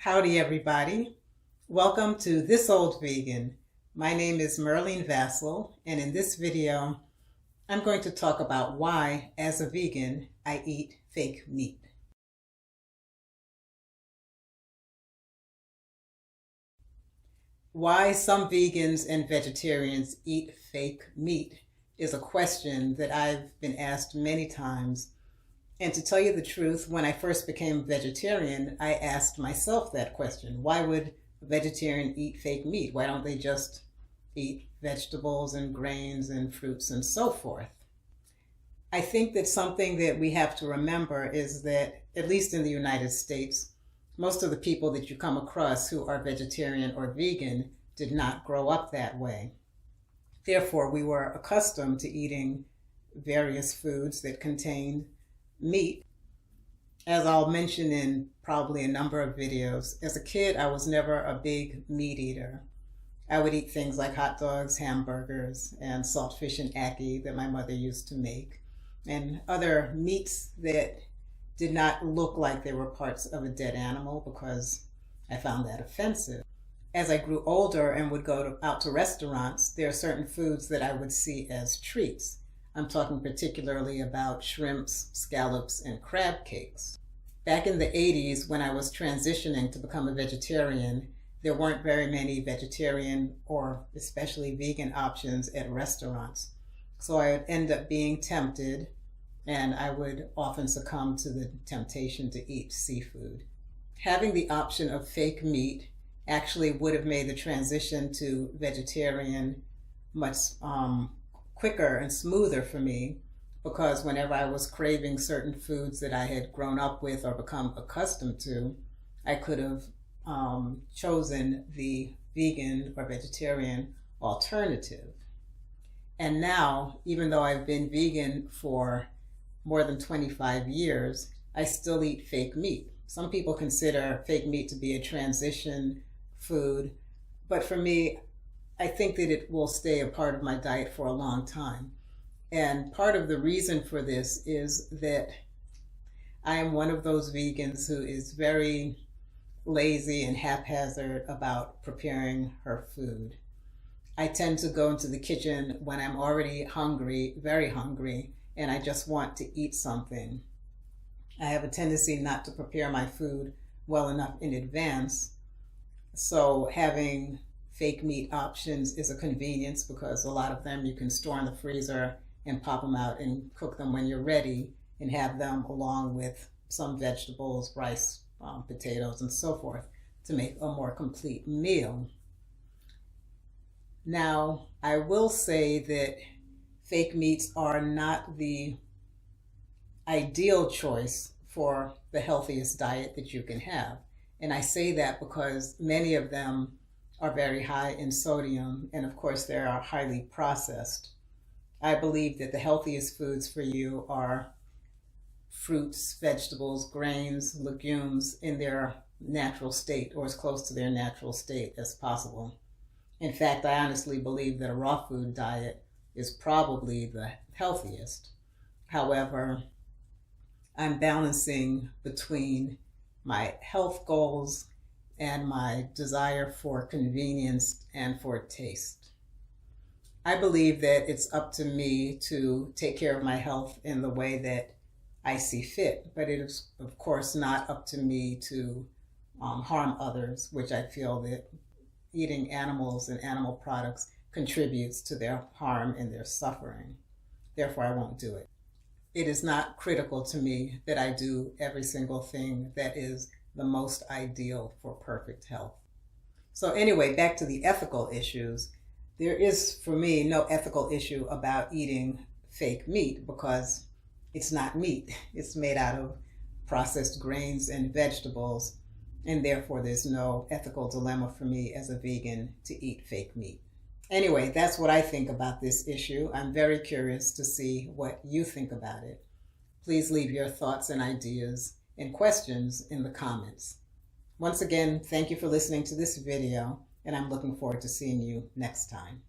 Howdy, everybody. Welcome to This Old Vegan. My name is Merlene Vassell, and in this video, I'm going to talk about why, as a vegan, I eat fake meat. Why some vegans and vegetarians eat fake meat is a question that I've been asked many times. And to tell you the truth, when I first became vegetarian, I asked myself that question. Why would a vegetarian eat fake meat? Why don't they just eat vegetables and grains and fruits and so forth? I think that something that we have to remember is that, at least in the United States, most of the people that you come across who are vegetarian or vegan did not grow up that way. Therefore, we were accustomed to eating various foods that contained meat. As I'll mention in probably a number of videos, as a kid, I was never a big meat eater. I would eat things like hot dogs, hamburgers, and saltfish and ackee that my mother used to make, and other meats that did not look like they were parts of a dead animal because I found that offensive. As I grew older and would go out to restaurants, there are certain foods that I would see as treats. I'm talking particularly about shrimps, scallops, and crab cakes. Back in the 80s, when I was transitioning to become a vegetarian, there weren't very many vegetarian or especially vegan options at restaurants. So I would end up being tempted, and I would often succumb to the temptation to eat seafood. Having the option of fake meat actually would have made the transition to vegetarian much quicker and smoother for me, because whenever I was craving certain foods that I had grown up with or become accustomed to, I could have chosen the vegan or vegetarian alternative. And now, even though I've been vegan for more than 25 years, I still eat fake meat. Some people consider fake meat to be a transition food, but for me, I think that it will stay a part of my diet for a long time. And part of the reason for this is that I am one of those vegans who is very lazy and haphazard about preparing her food. I tend to go into the kitchen when I'm already hungry, very hungry, and I just want to eat something. I have a tendency not to prepare my food well enough in advance, so having fake meat options is a convenience because a lot of them you can store in the freezer and pop them out and cook them when you're ready and have them along with some vegetables, rice, potatoes, and so forth to make a more complete meal. Now, I will say that fake meats are not the ideal choice for the healthiest diet that you can have. And I say that because many of them are very high in sodium, and of course they are highly processed. I believe that the healthiest foods for you are fruits, vegetables, grains, legumes in their natural state, or as close to their natural state as possible. In fact, I honestly believe that a raw food diet is probably the healthiest. However, I'm balancing between my health goals and my desire for convenience and for taste. I believe that it's up to me to take care of my health in the way that I see fit, but it is, of course, not up to me to harm others, which I feel that eating animals and animal products contributes to their harm and their suffering. Therefore, I won't do it. It is not critical to me that I do every single thing that is the most ideal for perfect health. So anyway, back to the ethical issues. There is, for me, no ethical issue about eating fake meat because it's not meat. It's made out of processed grains and vegetables, and therefore there's no ethical dilemma for me as a vegan to eat fake meat. Anyway, that's what I think about this issue. I'm very curious to see what you think about it. Please leave your thoughts and ideas and questions in the comments. Once again, thank you for listening to this video, and I'm looking forward to seeing you next time.